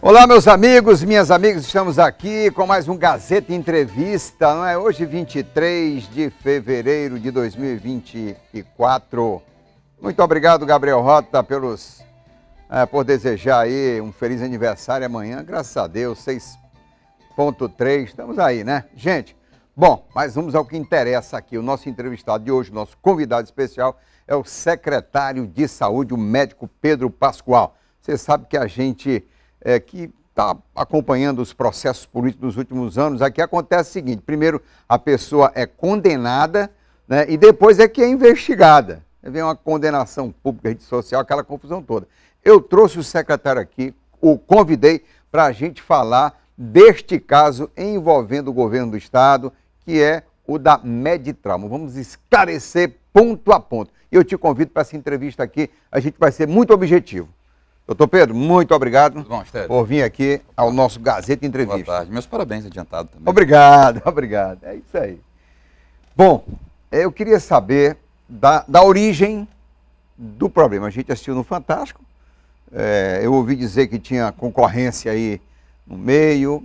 Olá, meus amigos, minhas amigas, estamos aqui com mais um Gazeta Entrevista, não é? Hoje, 23 de fevereiro de 2024. Muito obrigado, Gabriel Rota, por desejar aí um feliz aniversário amanhã. Graças a Deus, 6.3, estamos aí, né? Gente, bom, mas vamos ao que interessa aqui. O nosso entrevistado de hoje, o nosso convidado especial, é o secretário de Saúde, o médico Pedro Pascoal. Você sabe que a gente que está acompanhando os processos políticos dos últimos anos, aqui acontece o seguinte: primeiro a pessoa é condenada, né, e depois é que é investigada. Vem uma condenação pública, rede social, aquela confusão toda. Eu trouxe o secretário aqui, o convidei para a gente falar deste caso envolvendo o governo do estado, que é o da Meditrauma. Vamos esclarecer ponto a ponto. E eu te convido para essa entrevista aqui, a gente vai ser muito objetivo. Doutor Pedro, muito obrigado por vir aqui ao nosso Gazeta Entrevista. Boa tarde. Meus parabéns adiantado também. Obrigado, obrigado. É isso aí. Bom, eu queria saber da origem do problema. A gente assistiu no Fantástico, eu ouvi dizer que tinha concorrência aí no meio.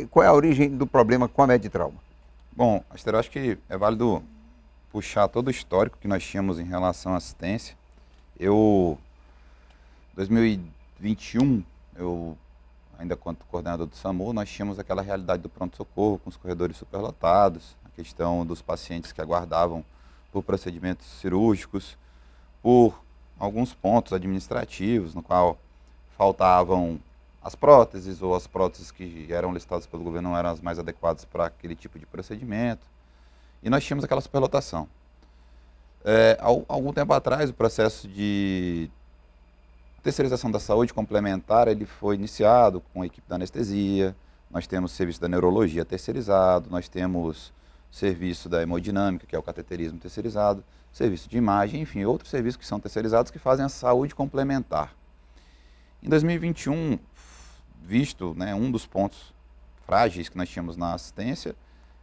Qual é a origem do problema com a Meditrauma? Bom, eu acho que é válido puxar todo o histórico que nós tínhamos em relação à assistência. 2021, eu ainda quanto coordenador do SAMU, nós tínhamos aquela realidade do pronto-socorro, com os corredores superlotados, a questão dos pacientes que aguardavam por procedimentos cirúrgicos, por alguns pontos administrativos, no qual faltavam as próteses, ou as próteses que eram listadas pelo governo não eram as mais adequadas para aquele tipo de procedimento, e nós tínhamos aquela superlotação. Algum tempo atrás, o processo de terceirização da saúde complementar, ele foi iniciado com a equipe da anestesia, nós temos o serviço da neurologia terceirizado, nós temos o serviço da hemodinâmica, que é o cateterismo terceirizado, serviço de imagem, enfim, outros serviços que são terceirizados que fazem a saúde complementar. Em 2021, visto, né, um dos pontos frágeis que nós tínhamos na assistência,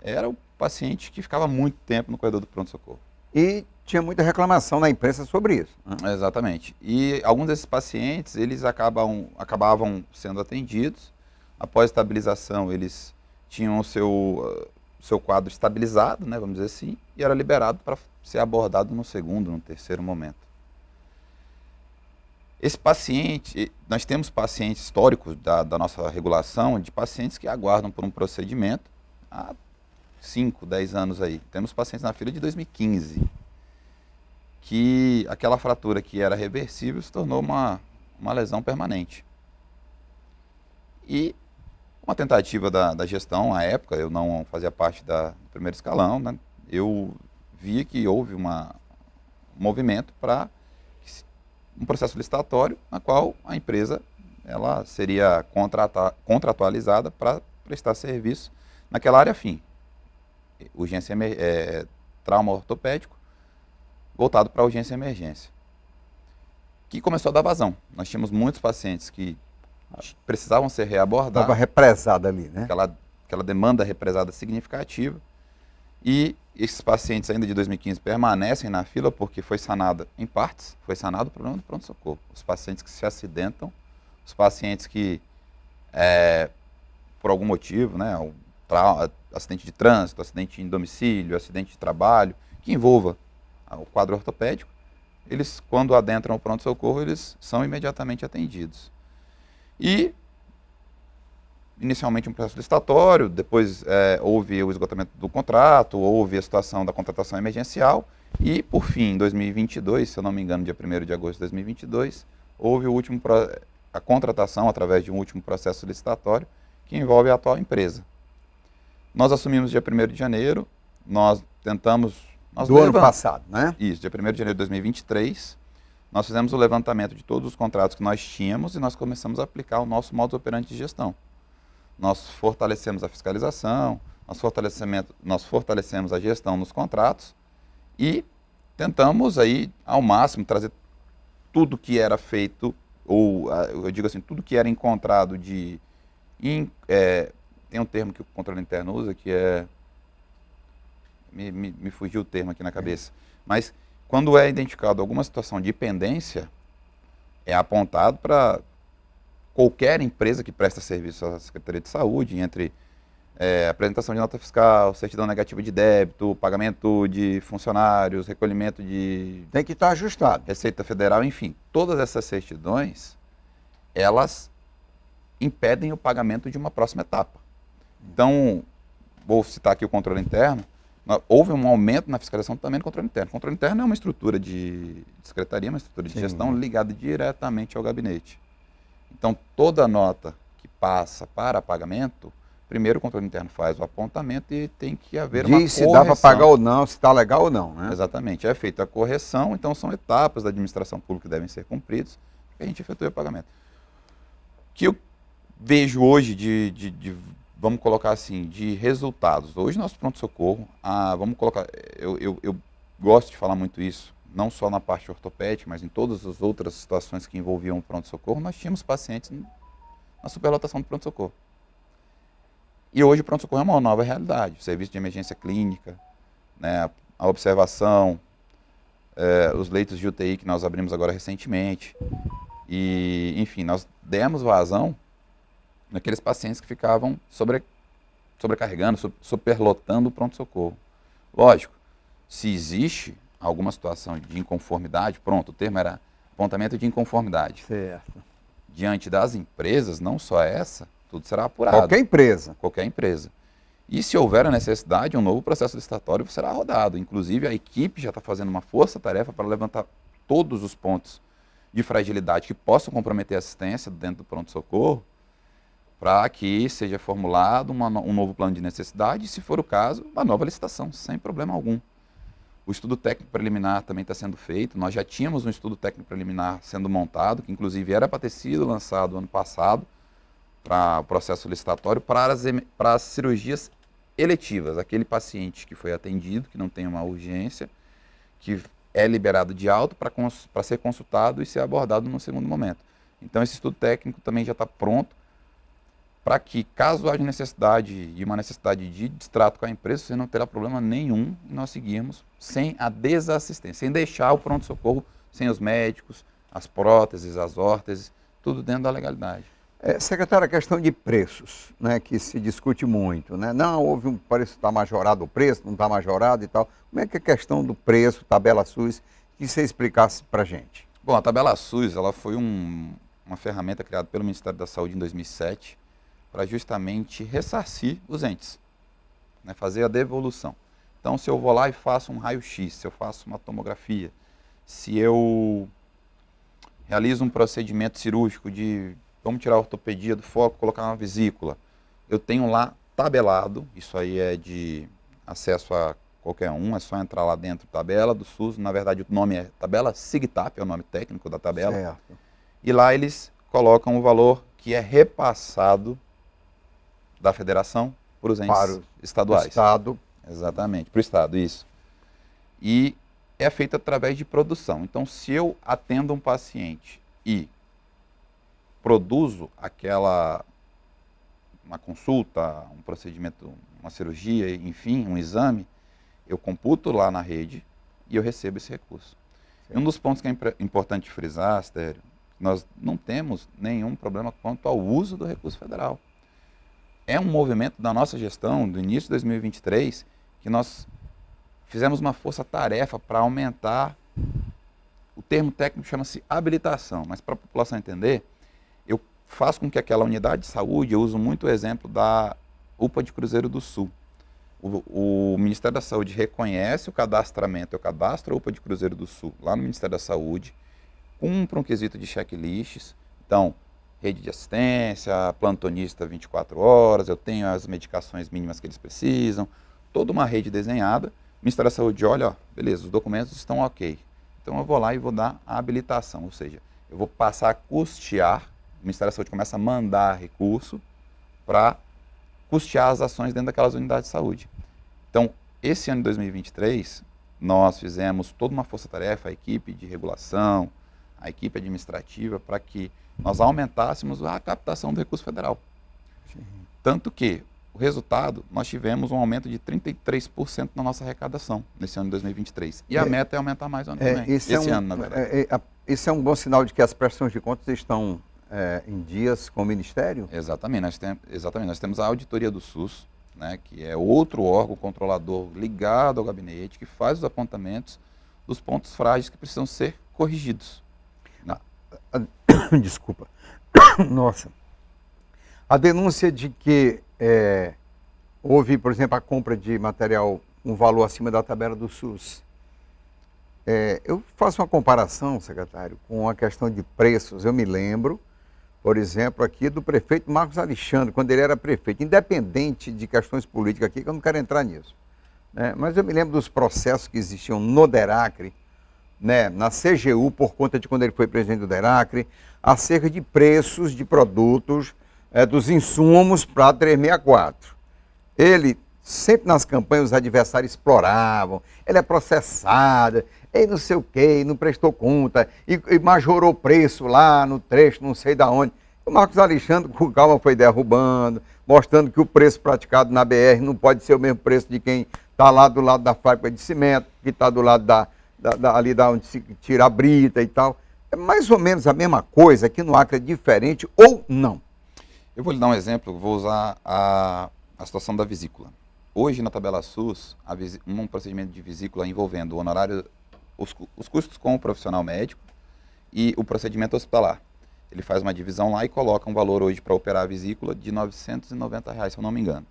era o paciente que ficava muito tempo no corredor do pronto-socorro. E tinha muita reclamação na imprensa sobre isso. Exatamente. E alguns desses pacientes, eles acabavam sendo atendidos. Após estabilização, eles tinham o seu quadro estabilizado, né, vamos dizer assim, e era liberado para ser abordado no segundo, no terceiro momento. Esse paciente, nós temos pacientes históricos da nossa regulação, de pacientes que aguardam por um procedimento há 5, 10 anos aí. Temos pacientes na fila de 2015, que aquela fratura que era reversível se tornou uma lesão permanente. E uma tentativa da gestão, à época, eu não fazia parte do primeiro escalão, né, eu via que houve um movimento para um processo licitatório, na qual a empresa ela seria contratualizada para prestar serviço naquela área fim. Urgência, trauma ortopédico, voltado para urgência e emergência, que começou a dar vazão. Nós tínhamos muitos pacientes que precisavam ser reabordados. Estava represada ali, né? Aquela demanda represada significativa. E esses pacientes ainda de 2015 permanecem na fila porque foi sanado em partes, foi sanado o problema do pronto-socorro. Os pacientes que se acidentam, os pacientes que, por algum motivo, né, acidente de trânsito, acidente em domicílio, acidente de trabalho, que envolva o quadro ortopédico, eles, quando adentram o pronto-socorro, eles são imediatamente atendidos. E, inicialmente, um processo licitatório, depois houve o esgotamento do contrato, houve a situação da contratação emergencial, e, por fim, em 2022, se eu não me engano, dia 1º de agosto de 2022, houve a contratação através de um último processo licitatório que envolve a atual empresa. Nós assumimos dia 1º de janeiro, nós tentamos... do ano passado, né? Isso, dia 1º de janeiro de 2023, nós fizemos o levantamento de todos os contratos que nós tínhamos e nós começamos a aplicar o nosso modus operandi de gestão. Nós fortalecemos a fiscalização, nós fortalecemos a gestão nos contratos e tentamos aí, ao máximo, trazer tudo que era feito, ou eu digo assim, tudo que era encontrado tem um termo que o controle interno usa, que é... Me fugiu o termo aqui na cabeça. Mas quando é identificado alguma situação de pendência, é apontado para qualquer empresa que presta serviço à Secretaria de Saúde, entre apresentação de nota fiscal, certidão negativa de débito, pagamento de funcionários, recolhimento de... Tem que estar ajustado. Receita Federal, enfim, todas essas certidões, elas impedem o pagamento de uma próxima etapa. Então, vou citar aqui o controle interno, houve um aumento na fiscalização também no controle interno. O controle interno é uma estrutura de secretaria, uma estrutura de gestão ligada diretamente ao gabinete. Então, toda nota que passa para pagamento, primeiro o controle interno faz o apontamento e tem que haver uma correção. Diz se dá para pagar ou não, se está legal ou não, né? Exatamente. É feita a correção, então são etapas da administração pública que devem ser cumpridas para que a gente efetue o pagamento. O que eu vejo hoje vamos colocar assim, de resultados. Hoje nosso pronto-socorro, vamos colocar, eu gosto de falar muito isso, não só na parte ortopédica, mas em todas as outras situações que envolviam o pronto-socorro, nós tínhamos pacientes na superlotação do pronto-socorro. E hoje o pronto-socorro é uma nova realidade, o serviço de emergência clínica, né, a observação, os leitos de UTI que nós abrimos agora recentemente, e enfim, nós demos vazão naqueles pacientes que ficavam sobrecarregando, superlotando o pronto-socorro. Lógico, se existe alguma situação de inconformidade, pronto, o termo era apontamento de inconformidade. Certo. Diante das empresas, não só essa, tudo será apurado. Qualquer empresa. Qualquer empresa. E se houver a necessidade, um novo processo licitatório será rodado. Inclusive, a equipe já está fazendo uma força-tarefa para levantar todos os pontos de fragilidade que possam comprometer a assistência dentro do pronto-socorro, para que seja formulado um novo plano de necessidade e, se for o caso, uma nova licitação, sem problema algum. O estudo técnico preliminar também está sendo feito. Nós já tínhamos um estudo técnico preliminar sendo montado, que inclusive era para ter sido lançado ano passado, para o processo licitatório, para as cirurgias eletivas. Aquele paciente que foi atendido, que não tem uma urgência, que é liberado de alta para ser consultado e ser abordado no segundo momento. Então esse estudo técnico também já está pronto, para que, caso haja necessidade e uma necessidade de distrato com a empresa, você não terá problema nenhum em nós seguirmos sem a desassistência, sem deixar o pronto-socorro sem os médicos, as próteses, as órteses, tudo dentro da legalidade. Secretário, a questão de preços, né, que se discute muito, né? Não, houve um preço, está majorado o preço, não está majorado e tal. Como é que é a questão do preço, tabela SUS, que você explicasse para a gente? Bom, a tabela SUS, ela foi uma ferramenta criada pelo Ministério da Saúde em 2007, para justamente ressarcir os entes, né, fazer a devolução. Então, se eu vou lá e faço um raio-x, se eu faço uma tomografia, se eu realizo um procedimento cirúrgico vamos tirar a ortopedia do foco, colocar uma vesícula, eu tenho lá tabelado, isso aí é de acesso a qualquer um, é só entrar lá dentro, tabela do SUS, na verdade o nome é tabela SIGTAP, é o nome técnico da tabela, certo. E lá eles colocam o valor que é repassado da federação para os entes estaduais. Estado. Exatamente, para o Estado, isso. E é feito através de produção. Então, se eu atendo um paciente e produzo uma consulta, um procedimento, uma cirurgia, enfim, um exame, eu computo lá na rede e eu recebo esse recurso. E um dos pontos que é importante frisar, Astério, nós não temos nenhum problema quanto ao uso do recurso federal. É um movimento da nossa gestão, do início de 2023, que nós fizemos uma força-tarefa para aumentar, o termo técnico chama-se habilitação, mas para a população entender, eu faço com que aquela unidade de saúde, eu uso muito o exemplo da UPA de Cruzeiro do Sul. O Ministério da Saúde reconhece o cadastramento, eu cadastro a UPA de Cruzeiro do Sul, lá no Ministério da Saúde, cumpre um quesito de checklists, então, rede de assistência, plantonista 24 horas, eu tenho as medicações mínimas que eles precisam, toda uma rede desenhada. O Ministério da Saúde olha, ó, beleza, os documentos estão ok. Então eu vou lá e vou dar a habilitação, ou seja, eu vou passar a custear, o Ministério da Saúde começa a mandar recurso para custear as ações dentro daquelas unidades de saúde. Então, esse ano de 2023, nós fizemos toda uma força-tarefa, a equipe de regulação, a equipe administrativa, para que nós aumentássemos a captação do recurso federal. Sim. Tanto que, o resultado, nós tivemos um aumento de 33% na nossa arrecadação nesse ano de 2023. E a meta é aumentar mais o ano também. Esse ano, na verdade. Isso é um bom sinal de que as prestações de contas estão em dias com o Ministério? Exatamente, nós temos a auditoria do SUS, né, que é outro órgão controlador ligado ao gabinete, que faz os apontamentos dos pontos frágeis que precisam ser corrigidos. Né? Desculpa. Nossa. A denúncia de que houve, por exemplo, a compra de material, um valor acima da tabela do SUS. Eu faço uma comparação, secretário, com a questão de preços. Eu me lembro, por exemplo, aqui do prefeito Marcos Alexandre, quando ele era prefeito, independente de questões políticas aqui, que eu não quero entrar nisso. Né? Mas eu me lembro dos processos que existiam no DERACRE, né, na CGU, por conta de quando ele foi presidente do DERACRE, acerca de preços de produtos, dos insumos para 364. Ele, sempre nas campanhas, os adversários exploravam, ele é processado, e não sei o quê, não prestou conta, e majorou o preço lá no trecho, não sei da onde. O Marcos Alexandre, com calma, foi derrubando, mostrando que o preço praticado na BR não pode ser o mesmo preço de quem está lá do lado da fábrica de cimento, que está do lado ali da onde se tira a brita e tal. É mais ou menos a mesma coisa, aqui no Acre é diferente ou não? Eu vou lhe dar um exemplo, vou usar a situação da vesícula. Hoje, na tabela SUS, um procedimento de vesícula envolvendo o honorário, os custos com o profissional médico e o procedimento hospitalar. Ele faz uma divisão lá e coloca um valor hoje para operar a vesícula de R$ 990, se eu não me engano.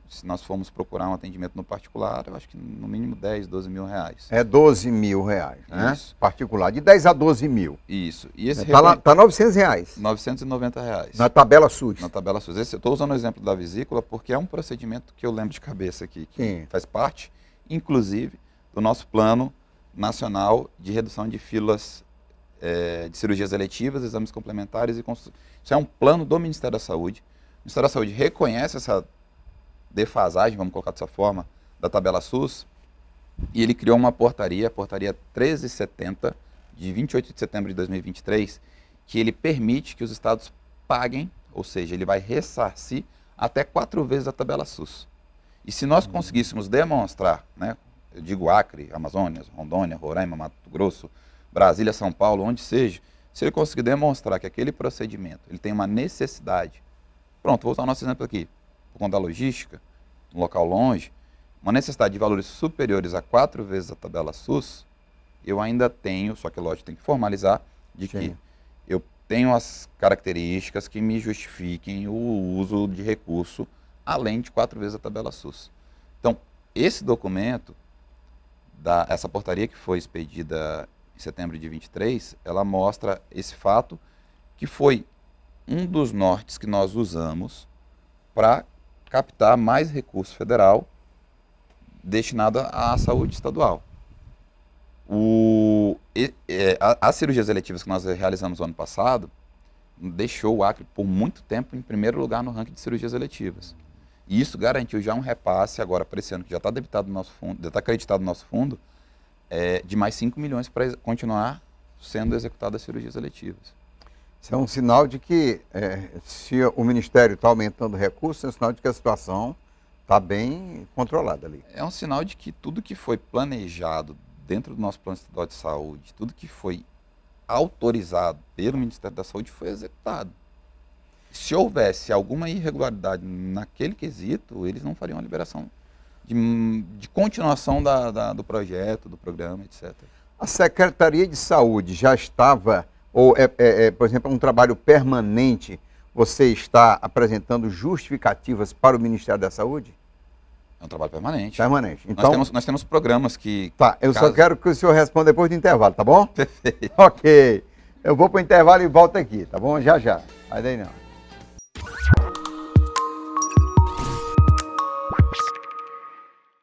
Se nós formos procurar um atendimento no particular, eu acho que no mínimo 10, 12 mil reais. É 12 mil reais, né? Isso. Particular, de 10 a 12 mil. Isso. E esse tá 900 reais. 990 reais. Na tabela SUS. Na tabela SUS. Eu estou usando o exemplo da vesícula porque é um procedimento que eu lembro de cabeça aqui, que faz parte, inclusive, do nosso plano nacional de redução de filas de cirurgias eletivas, exames complementares e construção. Isso é um plano do Ministério da Saúde. O Ministério da Saúde reconhece essa defasagem, vamos colocar dessa forma, da tabela SUS, e ele criou uma portaria, a portaria 1370, de 28 de setembro de 2023, que ele permite que os estados paguem, ou seja, ele vai ressarcir até 4 vezes a tabela SUS. E se nós conseguíssemos demonstrar, né, eu digo Acre, Amazônia, Rondônia, Roraima, Mato Grosso, Brasília, São Paulo, onde seja, se ele conseguir demonstrar que aquele procedimento ele tem uma necessidade, pronto, vou usar o nosso exemplo aqui, por conta da logística, um local longe, uma necessidade de valores superiores a 4 vezes a tabela SUS, eu ainda tenho, só que lógico tem que formalizar, de que eu tenho as características que me justifiquem o uso de recurso além de 4 vezes a tabela SUS. Então, esse documento, essa portaria que foi expedida em setembro de 23, ela mostra esse fato que foi um dos nortes que nós usamos para captar mais recurso federal destinado à saúde estadual. As cirurgias eletivas que nós realizamos no ano passado deixou o Acre por muito tempo em primeiro lugar no ranking de cirurgias eletivas. E isso garantiu já um repasse agora para esse ano, que já está debitado no nosso fundo, já está acreditado no nosso fundo, de mais 5 milhões para continuar sendo executadas as cirurgias eletivas. Isso é um sinal de que, se o Ministério está aumentando recursos, é um sinal de que a situação está bem controlada ali. É um sinal de que tudo que foi planejado dentro do nosso plano estadual de saúde, tudo que foi autorizado pelo Ministério da Saúde foi executado. Se houvesse alguma irregularidade naquele quesito, eles não fariam a liberação de continuação do projeto, do programa, etc. A Secretaria de Saúde já estava, ou por exemplo, um trabalho permanente, você está apresentando justificativas para o Ministério da Saúde? É um trabalho permanente. Permanente. Então, nós temos programas que... Tá, eu só quero que o senhor responda depois do intervalo, tá bom? Perfeito. Ok. Eu vou para o intervalo e volto aqui, tá bom? Já, já. Vai daí não.